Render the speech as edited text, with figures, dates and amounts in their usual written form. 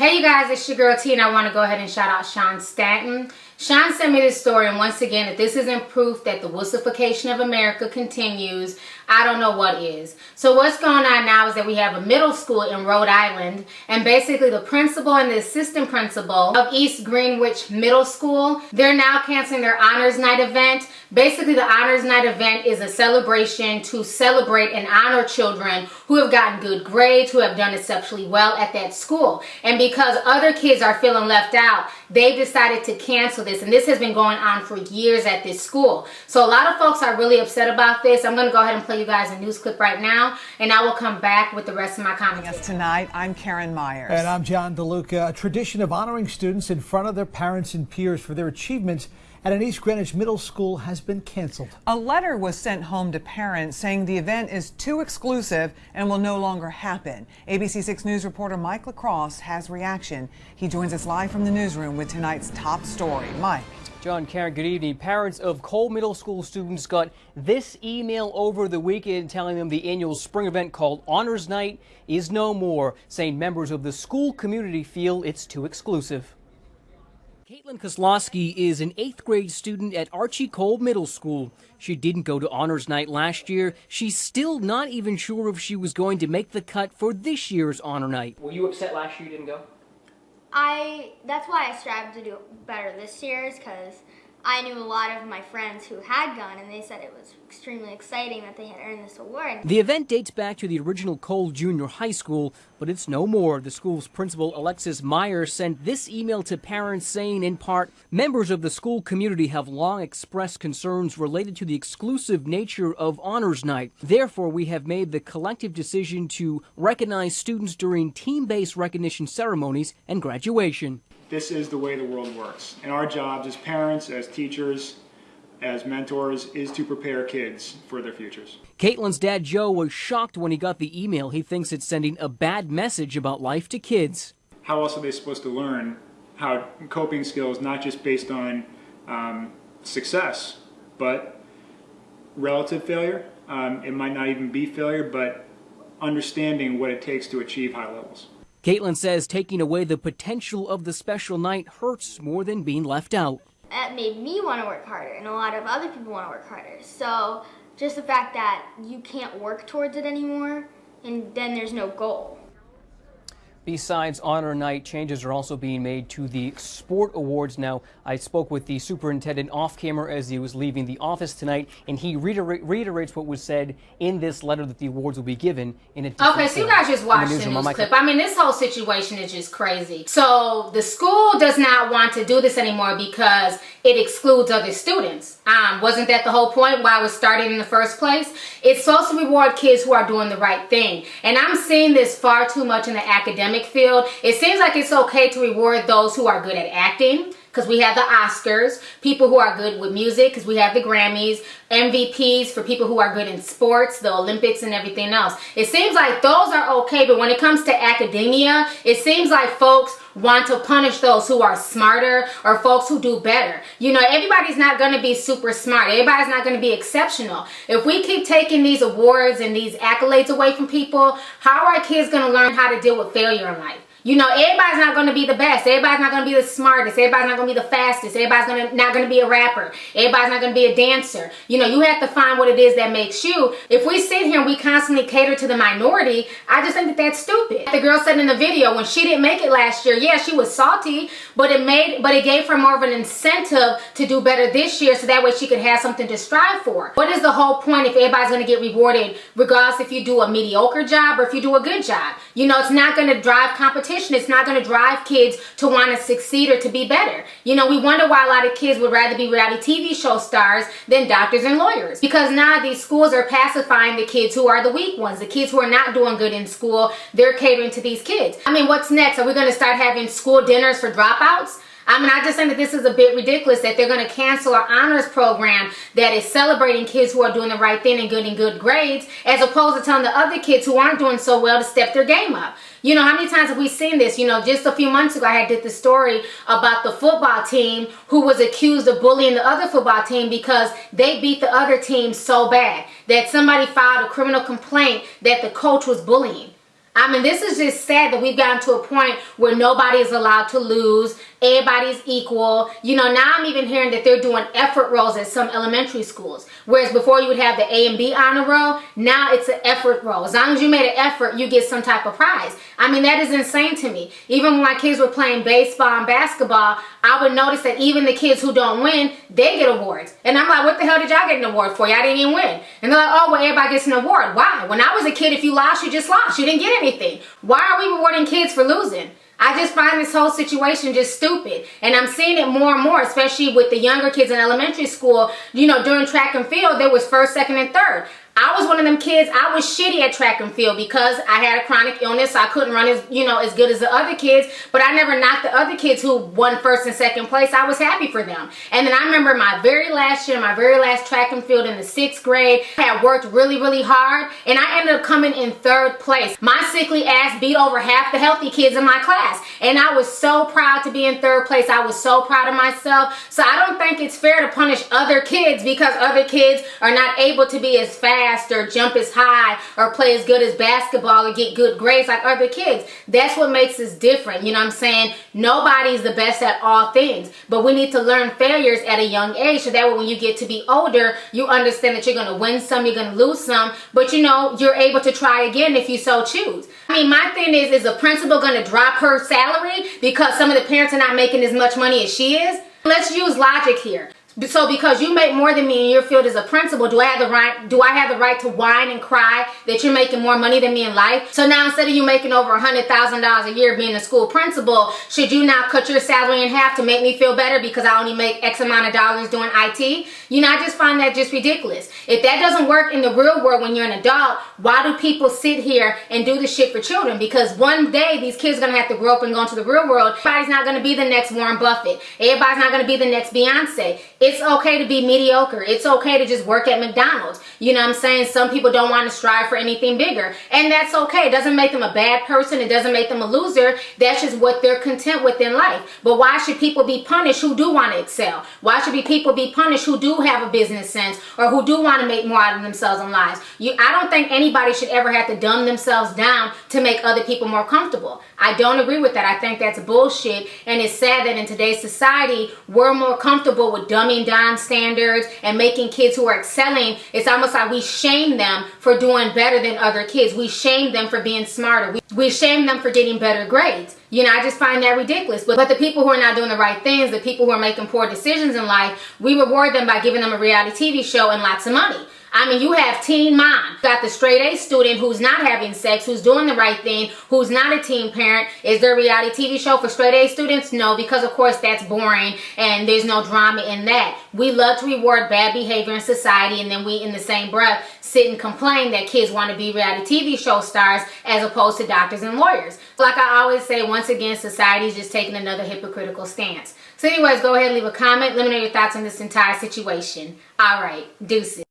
Hey you guys, it's your girl T, and I want to go ahead and shout out Sean Stanton. Sean sent me this story, and once again, if this isn't proof that the wussification of America continues, I don't know what is. So what's going on now is that we have a middle school in Rhode Island, and basically the principal and the assistant principal of East Greenwich Middle School, they're now canceling their honors night event. Basically, the honors night event is a celebration to celebrate and honor children who have gotten good grades, who have done exceptionally well at that school. And because other kids are feeling left out, they've decided to cancel this, and this has been going on for years at this school. So a lot of folks are really upset about this. I'm going to go ahead and play you guys a news clip right now, and I will come back with the rest of my comments. Tonight, I'm Karen Myers. And I'm John DeLuca. A tradition of honoring students in front of their parents and peers for their achievements at an East Greenwich Middle School has been canceled. A letter was sent home to parents saying the event is too exclusive and will no longer happen. ABC 6 News reporter Mike LaCrosse has reaction. He joins us live from the newsroom with tonight's top story. Mike. John, Karen, good evening. Parents of Cole Middle School students got this email over the weekend telling them the annual spring event called Honors Night is no more, saying members of the school community feel it's too exclusive. Caitlin Kozlowski is an 8th grade student at Archie Cole Middle School. She didn't go to Honors Night last year. She's still not even sure if she was going to make the cut for this year's Honor Night. Were you upset last year you didn't go? That's why I strived to do better this year, because I knew a lot of my friends who had gone, and they said it was extremely exciting that they had earned this award. The event dates back to the original Cole Junior High School, but it's no more. The school's principal, Alexis Meyer, sent this email to parents saying, in part, members of the school community have long expressed concerns related to the exclusive nature of Honors Night. Therefore, we have made the collective decision to recognize students during team-based recognition ceremonies and graduation. This is the way the world works, and our jobs as parents, as teachers, as mentors, is to prepare kids for their futures. Caitlin's dad, Joe, was shocked when he got the email. He thinks it's sending a bad message about life to kids. How else are they supposed to learn how coping skills, not just based on success, but relative failure? It might not even be failure, but understanding what it takes to achieve high levels. Caitlin says taking away the potential of the special night hurts more than being left out. That made me want to work harder, and a lot of other people want to work harder. So just the fact that you can't work towards it anymore, and then there's no goal. Besides Honor Night, changes are also being made to the sport awards. Now, I spoke with the superintendent off camera as he was leaving the office tonight, and he reiterates what was said in this letter that the awards will be given in a different Okay, so you guys just watched the news clip. I mean, this whole situation is just crazy. So the school does not want to do this anymore because it excludes other students. Wasn't that the whole point why it was started in the first place? It's supposed to reward kids who are doing the right thing. And I'm seeing this far too much in the academic field. It seems like it's okay to reward those who are good at acting, because we have the Oscars, people who are good with music, because we have the Grammys, MVPs for people who are good in sports, the Olympics and everything else. It seems like those are okay, but when it comes to academia, it seems like folks want to punish those who are smarter or folks who do better. You know, everybody's not going to be super smart. Everybody's not going to be exceptional. If we keep taking these awards and these accolades away from people, how are kids going to learn how to deal with failure in life? You know, everybody's not going to be the best. Everybody's not going to be the smartest. Everybody's not going to be the fastest. Everybody's not going to be a rapper. Everybody's not going to be a dancer. You know, you have to find what it is that makes you. If we sit here and we constantly cater to the minority, I just think that that's stupid. The girl said in the video when she didn't make it last year, yeah, she was salty, but it gave her more of an incentive to do better this year, so that way she could have something to strive for. What is the whole point if everybody's going to get rewarded regardless if you do a mediocre job or if you do a good job? You know, it's not going to drive competition. It's not going to drive kids to want to succeed or to be better. You know, we wonder why a lot of kids would rather be reality TV show stars than doctors and lawyers. Because now these schools are pacifying the kids who are the weak ones. The kids who are not doing good in school, they're catering to these kids. I mean, what's next? Are we going to start having school dinners for dropouts? I mean, I just think that this is a bit ridiculous that they're going to cancel our honors program that is celebrating kids who are doing the right thing and getting good grades, as opposed to telling the other kids who aren't doing so well to step their game up. You know, how many times have we seen this? You know, just a few months ago, I had did the story about the football team who was accused of bullying the other football team because they beat the other team so bad that somebody filed a criminal complaint that the coach was bullying. I mean, this is just sad that we've gotten to a point where nobody is allowed to lose. Everybody's equal. You know, now I'm even hearing that they're doing effort roles at some elementary schools. Whereas before you would have the A and B honor roll, now it's an effort roll. As long as you made an effort, you get some type of prize. I mean, that is insane to me. Even when my kids were playing baseball and basketball, I would notice that even the kids who don't win, they get awards. And I'm like, what the hell did y'all get an award for? Y'all didn't even win. And they're like, oh, well, everybody gets an award. Why? When I was a kid, if you lost, you just lost. You didn't get anything. Why are we rewarding kids for losing? I just find this whole situation just stupid. And I'm seeing it more and more, especially with the younger kids in elementary school. You know, during track and field, there was first, second, and third. I was one of them kids, I was shitty at track and field because I had a chronic illness, so I couldn't run as good as the other kids, but I never knocked the other kids who won first and second place. I was happy for them. And then I remember my very last year, my very last track and field in the 6th grade, I had worked really, really hard, and I ended up coming in 3rd place. My sickly ass beat over half the healthy kids in my class, and I was so proud to be in 3rd place. I was so proud of myself. So I don't think it's fair to punish other kids because other kids are not able to be as fast or jump as high or play as good as basketball or get good grades like other kids. That's what makes us different. You know what I'm saying? Nobody's the best at all things, but we need to learn failures at a young age so that way when you get to be older, you understand that you're going to win some, you're going to lose some, but you know, you're able to try again if you so choose. I mean, my thing is the principal going to drop her salary because some of the parents are not making as much money as she is? Let's use logic here. So because you make more than me in your field as a principal, do I have the right to whine and cry that you're making more money than me in life? So now instead of you making over $100,000 a year being a school principal, should you now cut your salary in half to make me feel better because I only make X amount of dollars doing IT? You know, I just find that just ridiculous. If that doesn't work in the real world when you're an adult, why do people sit here and do this shit for children? Because one day these kids are going to have to grow up and go into the real world. Everybody's not going to be the next Warren Buffett. Everybody's not going to be the next Beyonce. It's okay to be mediocre. It's okay to just work at McDonald's. You know what I'm saying? Some people don't want to strive for anything bigger. And that's okay. It doesn't make them a bad person. It doesn't make them a loser. That's just what they're content with in life. But why should people be punished who do want to excel? Why should people be punished who do have a business sense or who do want to make more out of themselves in lives? I don't think anybody should ever have to dumb themselves down to make other people more comfortable. I don't agree with that. I think that's bullshit. And it's sad that in today's society, we're more comfortable with dumbing down standards and making kids who are excelling. It's almost like we shame them for doing better than other kids. We shame them for being smarter. We shame them for getting better grades. You know, I just find that ridiculous. But the people who are not doing the right things, the people who are making poor decisions in life, we reward them by giving them a reality TV show and lots of money. I mean, you have Teen Mom. Got the straight A student who's not having sex, who's doing the right thing, who's not a teen parent. Is there a reality TV show for straight A students? No, because of course that's boring and there's no drama in that. We love to reward bad behavior in society, and then we, in the same breath, sit and complain that kids want to be reality TV show stars as opposed to doctors and lawyers. Like I always say, once again, society is just taking another hypocritical stance. So anyways, go ahead and leave a comment. Let me know your thoughts on this entire situation. All right, deuces.